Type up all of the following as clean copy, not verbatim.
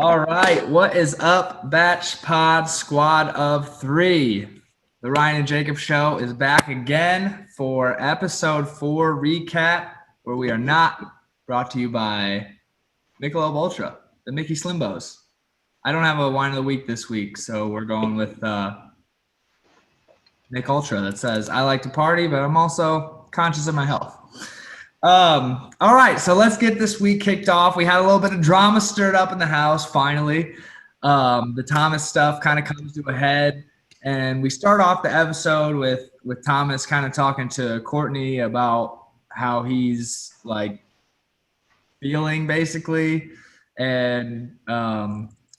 All right, what is up, Batch Pod Squad of Three? The Ryan and Jacob Show is back again for episode 4 recap, where we are not brought to you by Michelob Ultra, the Mickey Slimbos. I don't have a wine of the week this week, so we're going with Mick Ultra that says, I like to party, but I'm also conscious of my health. All right, so let's get this week kicked off. We had a little bit of drama stirred up in the house, finally. The Thomas stuff kind of comes to a head, and we start off the episode with Thomas kind of talking to Courtney about how he's, like, feeling, basically, and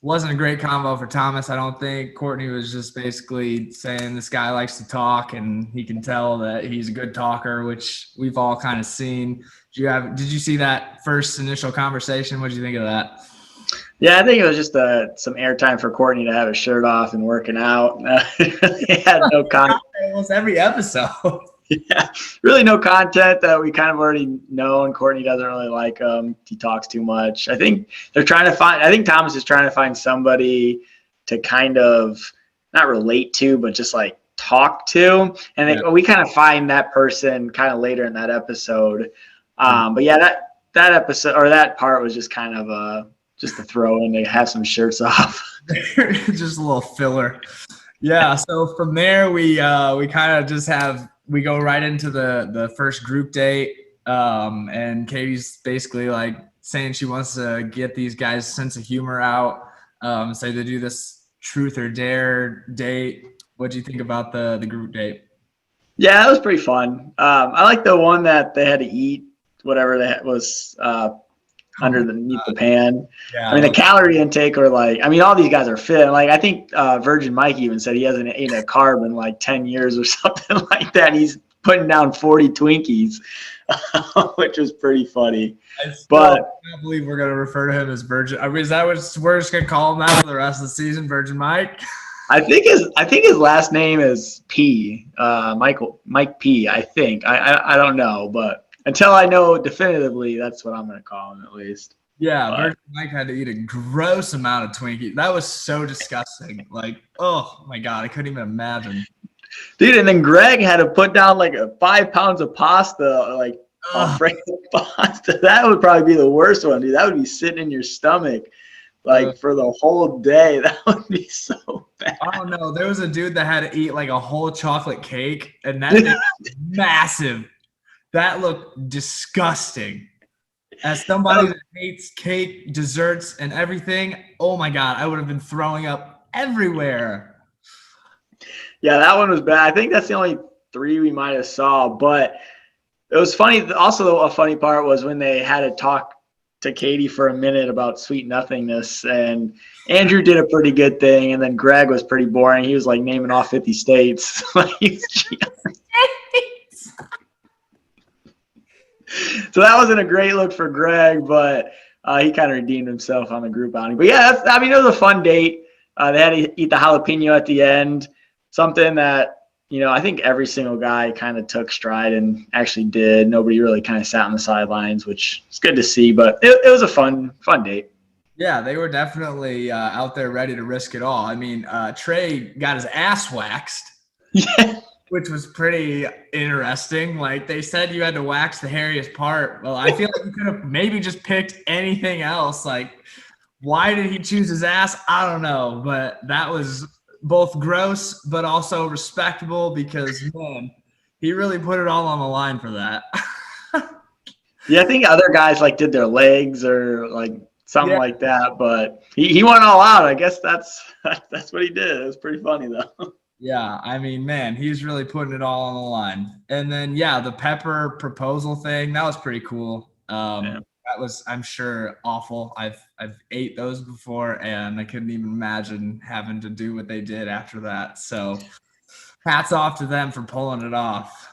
wasn't a great convo for Thomas, I don't think. Courtney was just basically saying this guy likes to talk, and he can tell that he's a good talker, which we've all kind of seen. Did you see that first initial conversation? What did you think of that? Yeah, I think it was just some airtime for Courtney to have his shirt off and working out. He had no content. Almost every episode. Yeah, really no content that we kind of already know, and Courtney doesn't really like him. He talks too much. I think Thomas is trying to find somebody to kind of not relate to, but just like talk to. And we kind of find that person kind of later in that episode. But yeah, that episode or that part was just kind of just a throw in to have some shirts off. Just a little filler. Yeah. So from there, we kind of just we go right into the first group date. And Katie's basically like saying she wants to get these guys' sense of humor out. So they do this truth or dare date. What do you think about the group date? Yeah, it was pretty fun. I like the one that they had to eat whatever that was underneath the pan. Yeah, I mean, the calorie intake or all these guys are fit. Like, I think Virgin Mike even said he hasn't eaten a carb in like 10 years or something like that. He's putting down 40 Twinkies, which was pretty funny. I can't believe we're going to refer to him as Virgin. I mean, is that what we're just going to call him that for the rest of the season, Virgin Mike? I think his last name is P. Mike P. I think. I don't know, but until I know definitively, that's what I'm going to call him at least. Yeah, Virgin Mike had to eat a gross amount of Twinkies. That was so disgusting. Like, oh my God, I couldn't even imagine. Dude, and then Greg had to put down like 5 pounds of pasta, like Alfredo pasta. That would probably be the worst one, dude. That would be sitting in your stomach like for the whole day. That would be so bad. I don't know. There was a dude that had to eat like a whole chocolate cake, and that thing was massive. That looked disgusting. As somebody that hates cake, desserts, and everything, oh my God, I would have been throwing up everywhere. Yeah, that one was bad. I think that's the only 3 we might have saw, but it was funny. Also, a funny part was when they had to talk to Katie for a minute about sweet nothingness, and Andrew did a pretty good thing, and then Greg was pretty boring. He was like naming off 50 states. So that wasn't a great look for Greg, but he kind of redeemed himself on the group outing. But yeah, it was a fun date. They had to eat the jalapeno at the end, something that, I think every single guy kind of took stride and actually did. Nobody really kind of sat on the sidelines, which is good to see, but it was a fun date. Yeah, they were definitely out there ready to risk it all. I mean, Trey got his ass waxed. Yeah. Which was pretty interesting. Like, they said you had to wax the hairiest part. Well, I feel like you could have maybe just picked anything else. Like, why did he choose his ass? I don't know. But that was both gross but also respectable because, man, he really put it all on the line for that. Yeah, I think other guys, like, did their legs or, like, something like that. But he went all out. I guess that's what he did. It was pretty funny, though. Yeah, I mean, man, he's really putting it all on the line. And then, yeah, the pepper proposal thing, that was pretty cool. That was, I'm sure, awful. I've ate those before, and I couldn't even imagine having to do what they did after that. So hats off to them for pulling it off.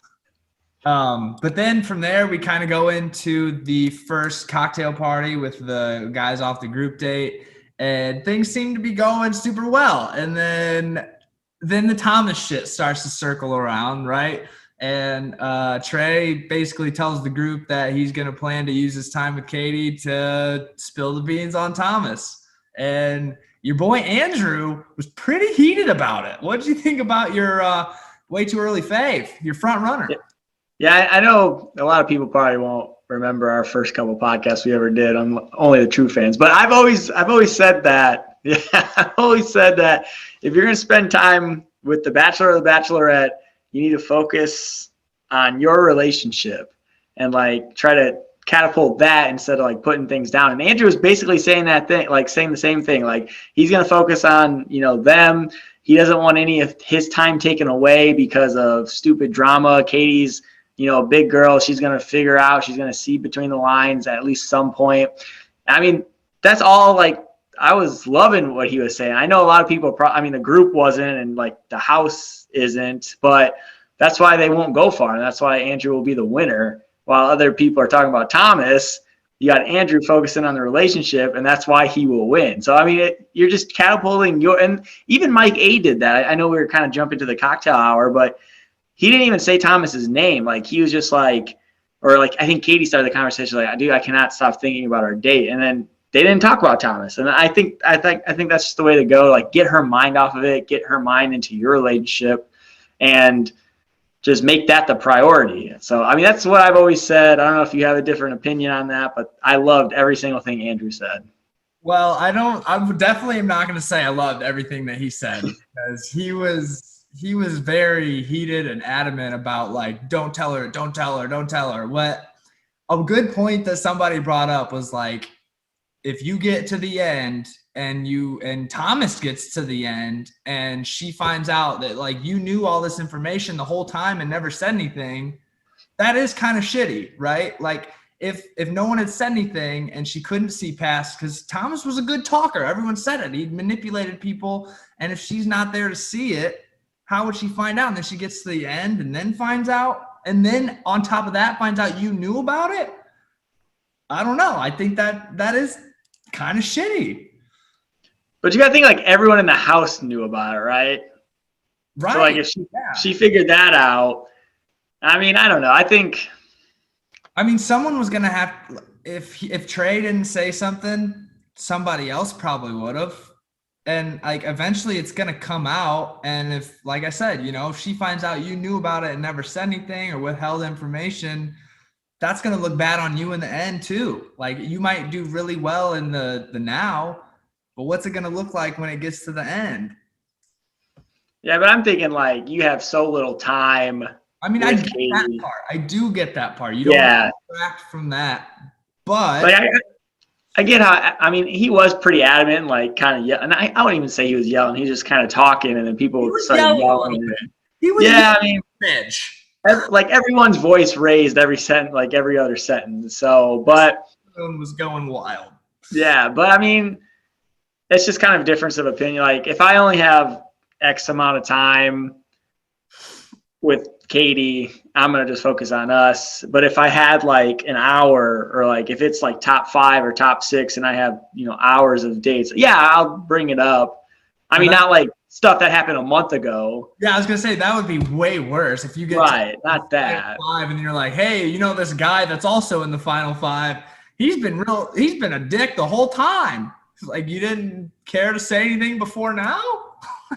But then from there, we kind of go into the first cocktail party with the guys off the group date, and things seem to be going super well. And then the Thomas shit starts to circle around, right? And Trey basically tells the group that he's going to plan to use his time with Katie to spill the beans on Thomas. And your boy Andrew was pretty heated about it. What did you think about your way too early fave, your front runner? Yeah, I know a lot of people probably won't remember our first couple podcasts we ever did. I'm only the true fans, but I've always said that. Yeah, I've always said that if you're going to spend time with the Bachelor or the Bachelorette, you need to focus on your relationship and like try to catapult that instead of like putting things down. And Andrew was basically saying that thing, like saying the same thing. Like he's going to focus on, them. He doesn't want any of his time taken away because of stupid drama. Katie's, a big girl. She's going to figure out, she's going to see between the lines at least some point. I mean, that's all like, I was loving what he was saying. I know a lot of people, the group wasn't, and like the house isn't, but that's why they won't go far. And that's why Andrew will be the winner. While other people are talking about Thomas, you got Andrew focusing on the relationship, and that's why he will win. So, you're just catapulting and even Mike A did that. I know we were kind of jumping to the cocktail hour, but he didn't even say Thomas's name. Like he was just like, I think Katie started the conversation like, dude, I cannot stop thinking about our date. And then they didn't talk about Thomas. And I think that's just the way to go. Like get her mind off of it, get her mind into your relationship, and just make that the priority. So, that's what I've always said. I don't know if you have a different opinion on that, but I loved every single thing Andrew said. Well, I definitely am not going to say I loved everything that he said because he was very heated and adamant about like, don't tell her. What a good point that somebody brought up was like, if you get to the end and Thomas gets to the end and she finds out that like you knew all this information the whole time and never said anything, that is kind of shitty, right? Like if no one had said anything and she couldn't see past, because Thomas was a good talker. Everyone said it. He manipulated people. And if she's not there to see it, how would she find out? And then she gets to the end and then finds out. And then on top of that, finds out you knew about it. I don't know. I think that is kind of shitty. But you got to think like everyone in the house knew about it, right? Right. So like if she figured that out, I don't know. I think. Someone was going to have, if Trey didn't say something, somebody else probably would have. And like eventually it's going to come out. And if, like I said, if she finds out you knew about it and never said anything or withheld information, that's going to look bad on you in the end too. Like you might do really well in the now, but what's it going to look like when it gets to the end? Yeah, but I'm thinking like you have so little time. I get that part. I do get that part. You don't distract from that. But like I get how, he was pretty adamant, like kind of, and I wouldn't even say he was yelling. He was just kind of talking, and then people started yelling. He was edge. Like everyone's voice raised every sentence, like every other sentence. So, but everyone was going wild. Yeah, but it's just kind of difference of opinion. Like if I only have X amount of time with Katie, I'm going to just focus on us. But if I had like an hour or like if it's like top 5 or top 6 and I have, hours of dates, yeah, I'll bring it up. Not like stuff that happened a month ago. Yeah, I was going to say that would be way worse if you get not that 5 and you're like, hey, this guy that's also in the final 5, he's been a dick the whole time. Like you didn't care to say anything before now?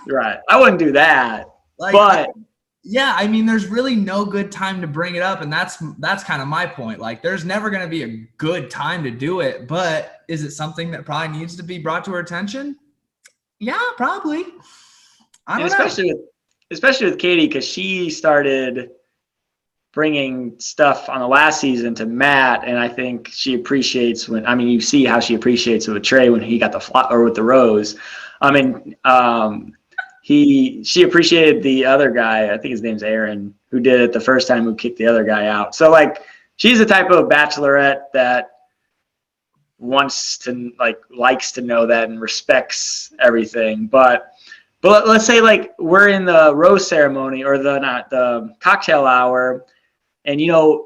Right. I wouldn't do that. Yeah, there's really no good time to bring it up, and that's kind of my point. Like, there's never going to be a good time to do it, but is it something that probably needs to be brought to our attention? Yeah, probably. Especially with Katie, because she started bringing stuff on the last season to Matt, and I think she appreciates when you see how she appreciates it with Trey when he got or with the rose. She appreciated the other guy, I think his name's Aaron, who did it the first time, who kicked the other guy out. So like she's the type of bachelorette that wants to likes to know that and respects everything. But let's say like we're in the rose ceremony or the cocktail hour, and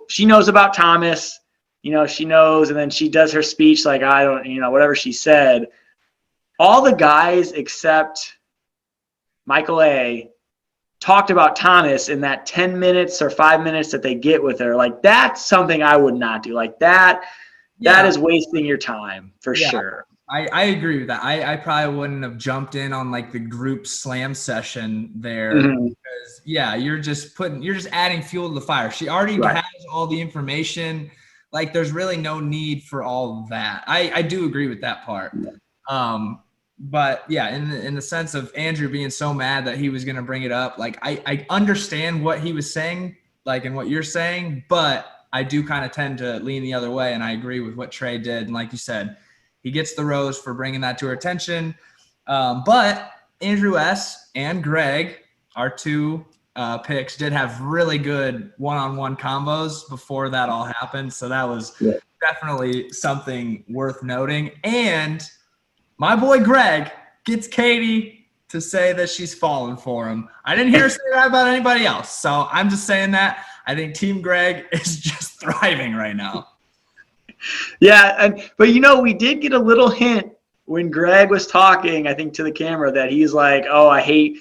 she knows about Thomas, she knows, and then she does her speech like I don't, whatever she said. All the guys except Michael A. talked about Thomas in that 10 minutes or 5 minutes that they get with her. Like that's something I would not do. Like that is wasting your time for sure. I agree with that. I probably wouldn't have jumped in on like the group slam session there Mhm. because yeah, you're just adding fuel to the fire. She already Right. has all the information. Like there's really no need for all of that. I do agree with that part. But yeah, in the sense of Andrew being so mad that he was gonna bring it up, like I understand what he was saying, like and what you're saying, but I do kind of tend to lean the other way, and I agree with what Trey did. And like you said, he gets the rose for bringing that to her attention. But Andrew S. and Greg, our two picks, did have really good one-on-one combos before that all happened. So that was definitely something worth noting. And my boy Greg gets Katie to say that she's fallen for him. I didn't hear her say that about anybody else. So I'm just saying that. I think Team Greg is just thriving right now. Yeah, but we did get a little hint when Greg was talking, I think to the camera, that he's like, "Oh, I hate,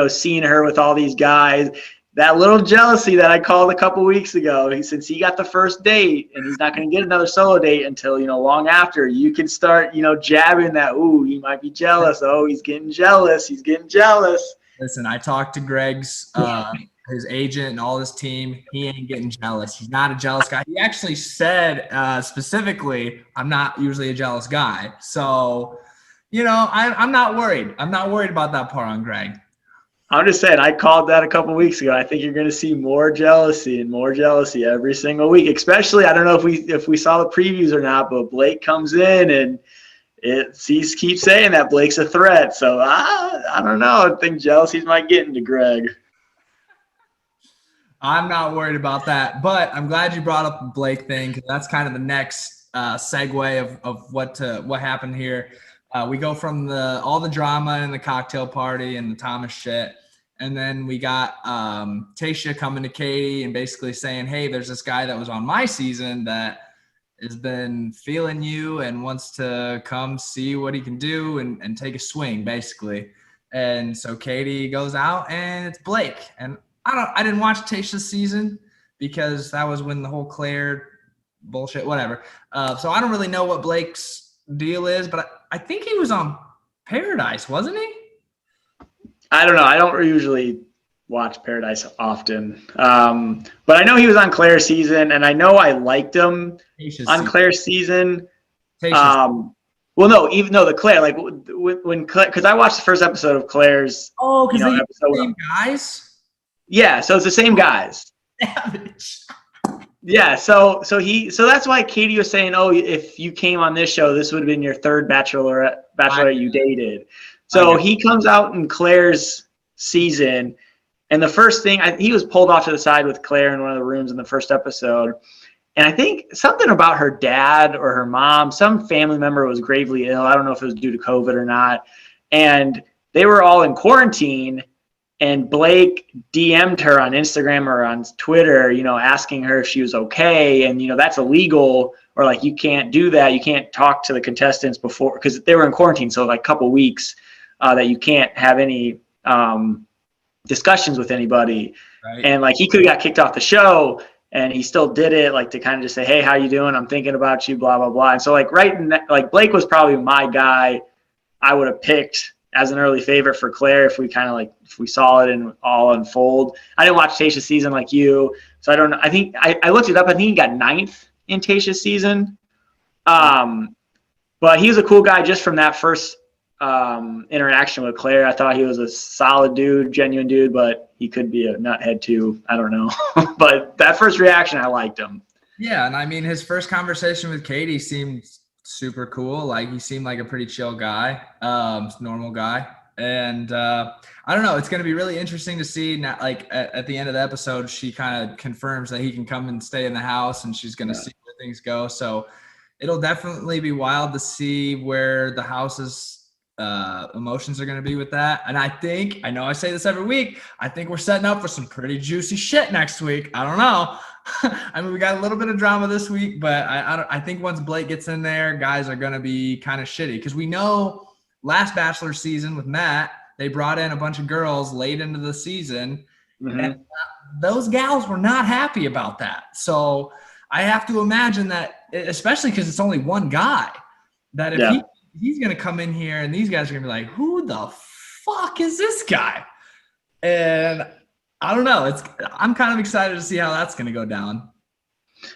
seeing her with all these guys." That little jealousy that I called a couple weeks ago. Since he got the first date and he's not going to get another solo date until long after, you can start jabbing that. Ooh, he might be jealous. Oh, he's getting jealous. He's getting jealous. Listen, I talked to Greg's his agent and all his team. He ain't getting jealous. He's not a jealous guy. He actually said specifically, "I'm not usually a jealous guy." So, I'm not worried. I'm not worried about that part on Greg. I'm just saying, I called that a couple weeks ago. I think you're going to see more jealousy every single week. Especially, I don't know if we saw the previews or not, but Blake comes in and he keeps saying that Blake's a threat. So I don't know. I think jealousies might get into Greg. I'm not worried about that, but I'm glad you brought up the Blake thing because that's kind of the next segue of what happened here. We go from all the drama and the cocktail party and the Thomas shit, and then we got Tayshia coming to Katie and basically saying, "Hey, there's this guy that was on my season that has been feeling you and wants to come see what he can do and take a swing, basically." And so Katie goes out and it's Blake. And I didn't watch Tayshia's season because that was when the whole Claire bullshit, whatever. So I don't really know what Blake's deal is, but I think he was on Paradise, wasn't he? I don't know. I don't usually watch Paradise often. But I know he was on Claire's season, and I know I liked him on Claire's season. Well, no, the Claire, like when Claire, because I watched the first episode of Claire's. Oh, because they the same guys. Yeah, so it's the same guys. Yeah, so that's why Katie was saying, "Oh, if you came on this show, this would have been your third bachelorette you dated." So he comes out in Claire's season, and the first thing he was pulled off to the side with Claire in one of the rooms in the first episode, and I think something about her dad or her mom, some family member was gravely ill. I don't know if it was due to COVID or not, and they were all in quarantine. And Blake DM'd her on Instagram or on Twitter, asking her if she was okay. And, that's illegal, or like, you can't do that. You can't talk to the contestants before, because they were in quarantine. So like a couple weeks that you can't have any discussions with anybody. Right. And like, he could have got kicked off the show and he still did it, like to kind of just say, "Hey, how you doing? I'm thinking about you, blah, blah, blah." And so like, Blake was probably my guy I would have picked as an early favorite for Claire if we saw it and all unfold. I didn't watch Tayshia's season like you, so I don't know. I think I looked it up. I think he got 9th in Tayshia's season. But he was a cool guy just from that first interaction with Claire. I thought he was a solid dude, genuine dude, but he could be a nuthead too. I don't know. But that first reaction, I liked him. Yeah, and I mean, his first conversation with Katie seemed super cool. Like, he seemed like a pretty chill guy, normal guy. And I don't know, it's going to be really interesting to see now, like at the end of the episode, she kind of confirms that he can come and stay in the house and she's going to see where things go. So it'll definitely be wild to see where the house's emotions are going to be with that. And I know I say this every week, I think we're setting up for some pretty juicy shit next week. I don't know. I mean, we got a little bit of drama this week, but I think once Blake gets in there, guys are going to be kind of shitty, because we know last Bachelor season with Matt, they brought in a bunch of girls late into the season, and those gals were not happy about that. So I have to imagine that, especially because it's only one guy, that if he he's going to come in here and these guys are going to be like, who the fuck is this guy? And I don't know. I'm kind of excited to see how that's going to go down.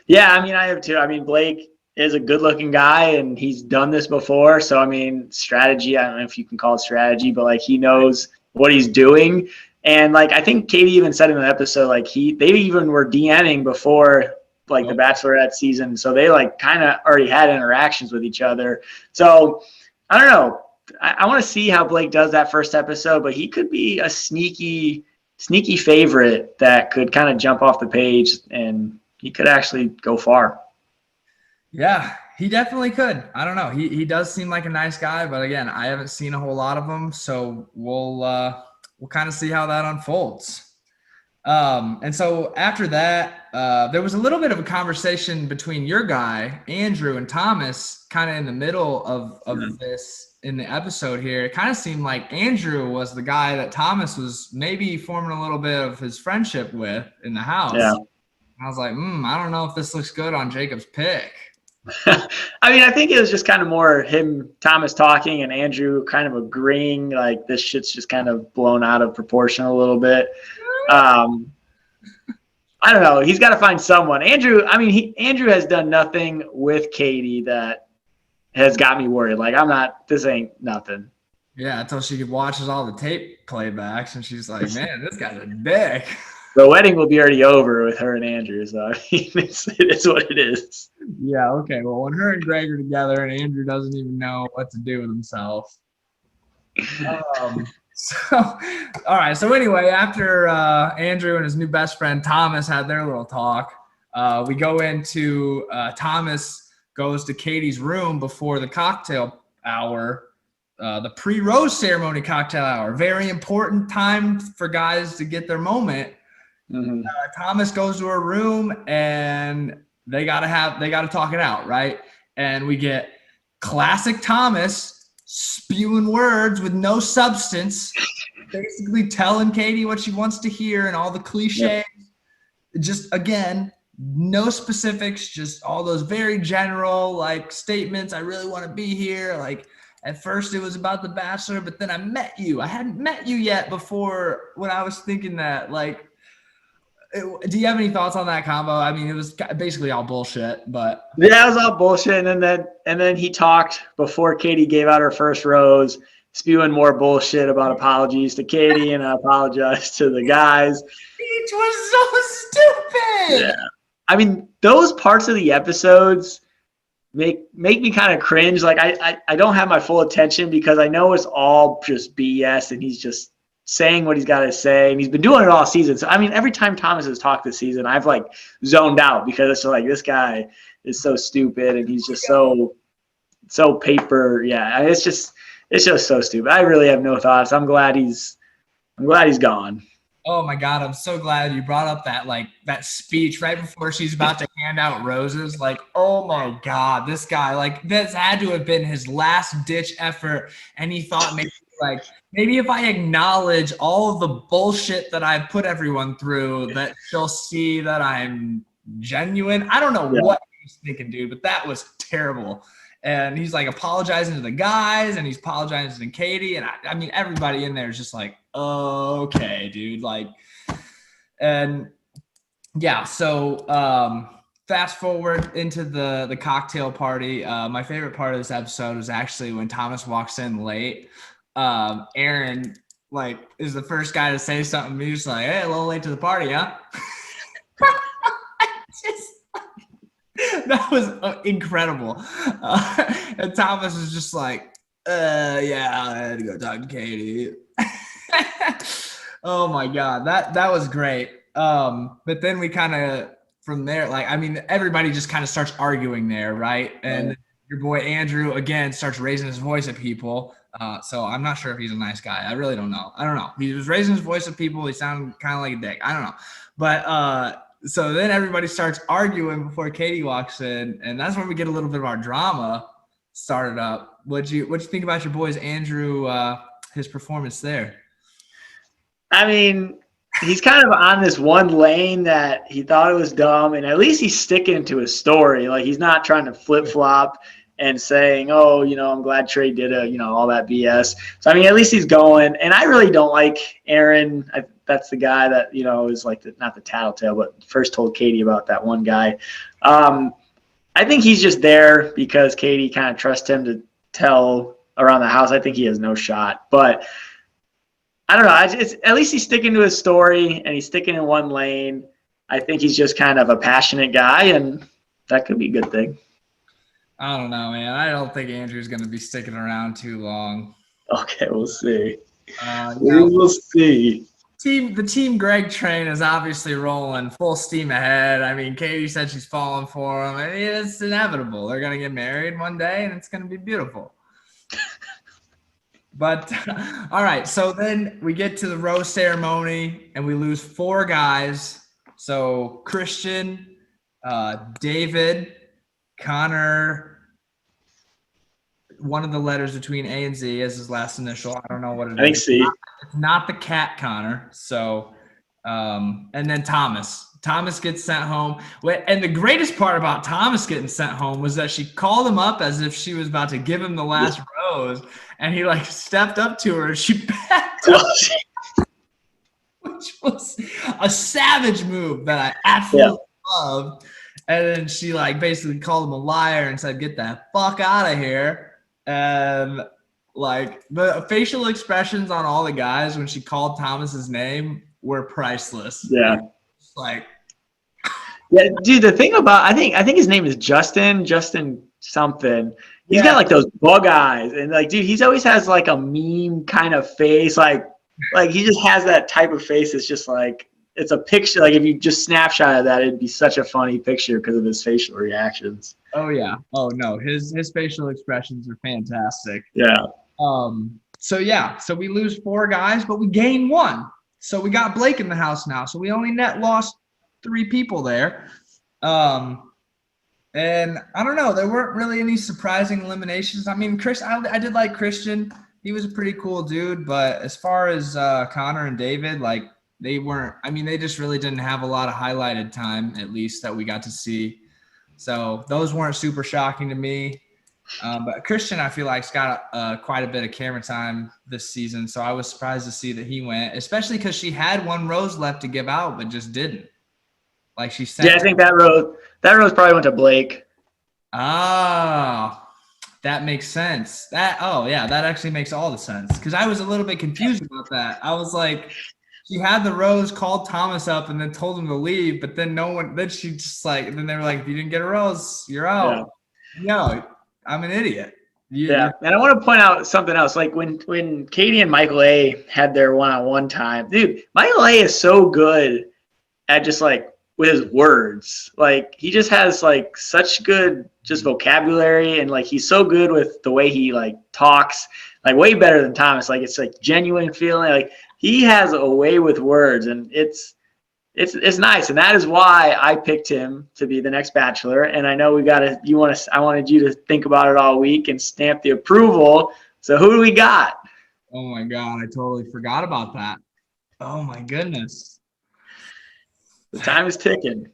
Yeah, I mean, I have too. I mean, Blake is a good-looking guy, and he's done this before. So, I mean, strategy, I don't know if you can call it strategy, but, like, he knows what he's doing. And, like, I think Katie even said in the episode, like, they even were DMing before, like, the Bachelorette season. So they, like, kind of already had interactions with each other. So, I don't know. I want to see how Blake does that first episode, but he could be a sneaky favorite that could kind of jump off the page, and he could actually go far. Yeah, he definitely could. I don't know. He does seem like a nice guy, but again, I haven't seen a whole lot of him, so we'll kind of see how that unfolds. And so after that, there was a little bit of a conversation between your guy Andrew and Thomas, kind of in the middle of this in the episode here. It kind of seemed like Andrew was the guy that Thomas was maybe forming a little bit of his friendship with in the house. Yeah. I was like, I don't know if this looks good on Jacob's pick. I mean, I think it was just kind of more Thomas talking and Andrew kind of agreeing, like, this shit's just kind of blown out of proportion a little bit. I don't know. He's got to find someone. Andrew has done nothing with Katie that has got me worried. Like, this ain't nothing. Yeah, until she watches all the tape playbacks and she's like, man, this guy's a dick. The wedding will be already over with her and Andrew, so I mean, it is what it is. Yeah, okay. Well, when her and Greg are together and Andrew doesn't even know what to do with himself. All right. So anyway, after Andrew and his new best friend Thomas had their little talk, we go into Thomas goes to Katie's room before the cocktail hour, the pre-rose ceremony cocktail hour. Very important time for guys to get their moment. Mm-hmm. Thomas goes to her room and they gotta talk it out, right? And we get classic Thomas spewing words with no substance, basically telling Katie what she wants to hear and all the cliches. Yep. Just again, no specifics, just all those very general like statements. I really want to be here. Like at first it was about The Bachelor, but then I met you. I hadn't met you yet before when I was thinking that. Like, do you have any thoughts on that combo? I mean, it was basically all bullshit, but yeah, it was all bullshit. And then he talked before Katie gave out her first rose, spewing more bullshit about apologies to Katie, and I apologized to the guys. Speech was so stupid. Yeah, I mean, those parts of the episodes make me kind of cringe. Like I don't have my full attention because I know it's all just BS, and he's just saying what he's got to say, and he's been doing it all season. So I mean, every time Thomas has talked this season, I've like zoned out because it's like, this guy is so stupid and he's just so paper. Yeah, it's just so stupid. I really have no thoughts. I'm glad he's gone. Oh my God, I'm so glad you brought up that speech right before she's about to hand out roses. Like, oh my God, this guy, like, this had to have been his last ditch effort, and he thought maybe if I acknowledge all of the bullshit that I've put everyone through, that she'll see that I'm genuine. I don't know what he was thinking, dude, but that was terrible. And he's like apologizing to the guys, and he's apologizing to Katie. And I mean, everybody in there is just like, okay, dude. Like, and yeah, so fast forward into the cocktail party. My favorite part of this episode was actually when Thomas walks in late. Aaron is the first guy to say something. He's just like, hey, a little late to the party, huh? That was incredible. And Thomas was just like, yeah, I had to go talk to Katie. Oh my God, that was great. But then we kind of from there, like, I mean, everybody just kind of starts arguing there, right? And your boy Andrew again starts raising his voice at people. So I'm not sure if he's a nice guy. I really don't know. I don't know. He was raising his voice at people. He sounded kind of like a dick. I don't know. But so then everybody starts arguing before Katie walks in, and that's when we get a little bit of our drama started up. What'd you think about your boys Andrew, his performance there? I mean, he's kind of on this one lane that he thought it was dumb, and at least he's sticking to his story. Like, he's not trying to flip-flop. and saying, oh, I'm glad Trey did it, all that BS. So, I mean, at least he's going. And I really don't like Aaron. That's the guy that, is like, not the tattletale, but first told Katie about that one guy. I think he's just there because Katie kind of trusts him to tell around the house. I think he has no shot. But I don't know. At least he's sticking to his story and he's sticking in one lane. I think he's just kind of a passionate guy, and that could be a good thing. I don't know, man. I don't think Andrew's going to be sticking around too long. Okay, we'll see. We'll see. The team Greg train is obviously rolling full steam ahead. I mean, Katie said she's falling for him. I mean, it's inevitable. They're going to get married one day, and it's going to be beautiful. But, all right, so then we get to the rose ceremony, and we lose 4 guys. So Christian, David, Connor, one of the letters between A and Z as his last initial. I don't know what it is. I think C. It's not the cat Connor. So, and then Thomas. Thomas gets sent home. And the greatest part about Thomas getting sent home was that she called him up as if she was about to give him the last rose. And he like stepped up to her and she backed up. Which was a savage move that I absolutely loved. And then she like basically called him a liar and said, "Get the fuck out of here." And like the facial expressions on all the guys when she called Thomas's name were priceless. Yeah. Like, yeah, dude, the thing about I think his name is Justin something. He's got like those bug eyes, and like, dude, he's always has like a meme kind of face, like he just has that type of face. It's just like it's a picture. Like if you just snapshot of that, it'd be such a funny picture because of his facial reactions. Oh yeah. Oh no, his facial expressions are fantastic. Yeah. So we lose 4 guys, but we gain 1. So we got Blake in the house now. So we only net lost 3 people there. And I don't know, there weren't really any surprising eliminations. I mean, I did like Christian. He was a pretty cool dude, but as far as Connor and David, like they just really didn't have a lot of highlighted time, at least that we got to see. So those weren't super shocking to me. But Christian, I feel like, has got quite a bit of camera time this season. So I was surprised to see that he went, especially because she had 1 rose left to give out, but just didn't. Like she sent. Yeah, I think that rose probably went to Blake. Oh, that makes sense. That actually makes all the sense. Because I was a little bit confused about that. I was like, she had the rose, called Thomas up, and then told him to leave. But then then she just like, and then they were like, if you didn't get a rose, you're out. Yeah. No, I'm an idiot. And I want to point out something else. Like when Katie and Michael A had their one-on-one time, dude, Michael A is so good at just like with his words. Like he just has like such good just vocabulary, and like he's so good with the way he like talks, like way better than Thomas. Like it's like genuine feeling. Like he has a way with words, and it's nice, and that is why I picked him to be the next Bachelor. And I know I wanted you to think about it all week and stamp the approval. So who do we got? Oh my God, I totally forgot about that. Oh my goodness. The time is ticking.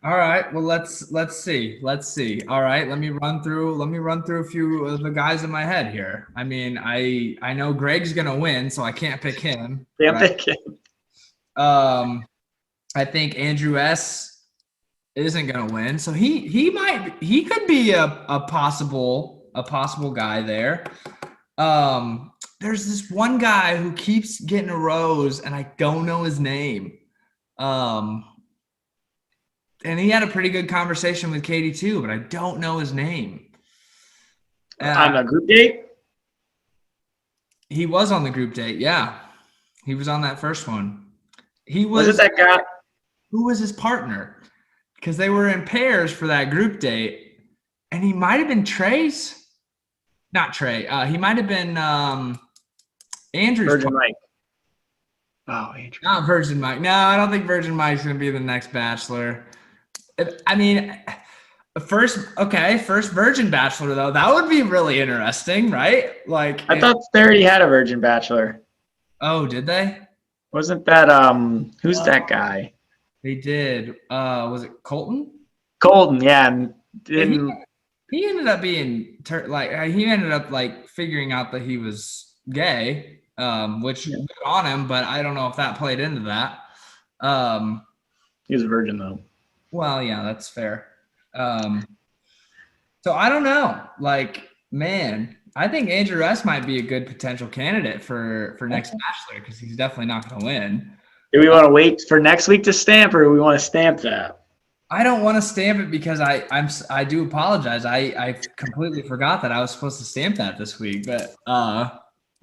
All right, well let's see. All right, let me run through a few of the guys in my head here. I mean, I know Greg's gonna win, so I can't pick him. Pick him. I think Andrew S isn't gonna win, so he could be a possible guy there. There's this one guy who keeps getting a rose, and I don't know his name. And he had a pretty good conversation with Katie too, but I don't know his name. On the group date? He was on the group date, yeah. He was on that first one. Was it that guy? Who was his partner? Because they were in pairs for that group date, and he might have been Trey's. Not Trey. He might have been Andrew's. Virgin Mike. Oh, Andrew. Not Virgin Mike. No, I don't think Virgin Mike's going to be the next Bachelor. I mean, first Virgin Bachelor, though. That would be really interesting, right? Like, I thought they already had a Virgin Bachelor. Oh, did they? Wasn't that who's that guy? They did. Was it Colton? Colton, yeah. And He ended up being he ended up like figuring out that he was gay, which good on him, but I don't know if that played into that. He was a virgin though. Well, yeah, that's fair. So I don't know. Like, man, I think Andrew S might be a good potential candidate for next Bachelor because he's definitely not going to win. Do we want to wait for next week to stamp, or do we want to stamp that? I don't want to stamp it because I do apologize. I completely forgot that I was supposed to stamp that this week. But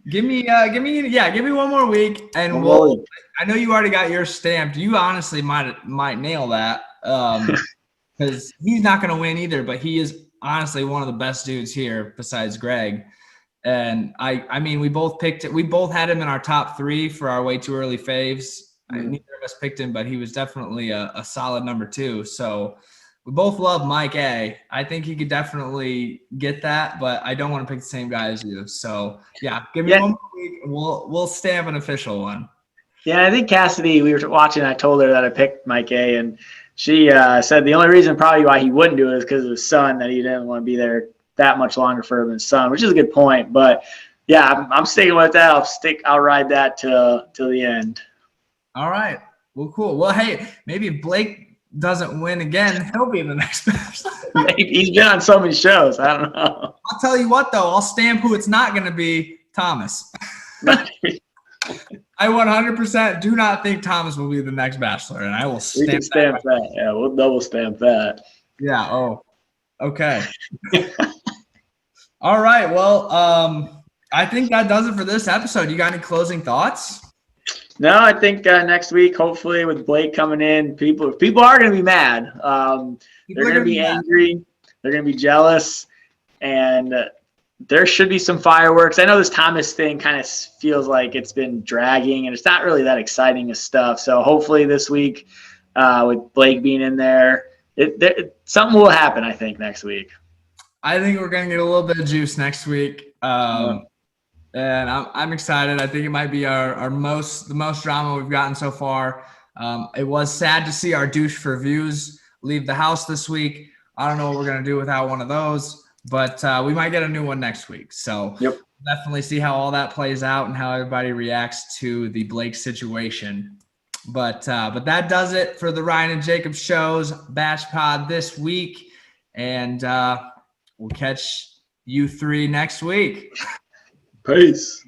give me one more week and we'll. I know you already got yours stamped. You honestly might nail that because he's not going to win either. But he is honestly one of the best dudes here besides Greg. And I mean, we both picked it. We both had him in our top 3 for our way too early faves. Neither of us picked him, but he was definitely a solid number 2. So we both love Mike A. I think he could definitely get that, but I don't want to pick the same guy as you. So yeah, give me one more week and we'll stamp an official one. Yeah, I think Cassidy, we were watching, I told her that I picked Mike A, and she said the only reason probably why he wouldn't do it is because of his son, that he didn't want to be there that much longer for his son, which is a good point. But yeah, I'm sticking with that. I'll ride that till the end. All right. Well, cool. Well, hey, maybe if Blake doesn't win again, he'll be in the next Bachelor. Maybe he's been on so many shows. I don't know. I'll tell you what, though. I'll stamp who it's not going to be, Thomas. I 100% do not think Thomas will be the next Bachelor, and I will stamp that. Yeah, we'll double stamp that. Yeah. Oh, okay. All right. Well, I think that does it for this episode. You got any closing thoughts? No, I think next week, hopefully, with Blake coming in, people are going to be mad. They're going to be angry. They're going to be jealous, and there should be some fireworks. I know this Thomas thing kind of feels like it's been dragging, and it's not really that exciting of stuff. So hopefully this week, with Blake being in there, something will happen. I think next week. I think we're going to get a little bit of juice next week. And I'm excited. I think it might be the most drama we've gotten so far. It was sad to see our douche for views leave the house this week. I don't know what we're going to do without one of those, but we might get a new one next week. So definitely see how all that plays out and how everybody reacts to the Blake situation. But that does it for the Ryan and Jacob shows BLettePod this week. And we'll catch you 3 next week. Peace.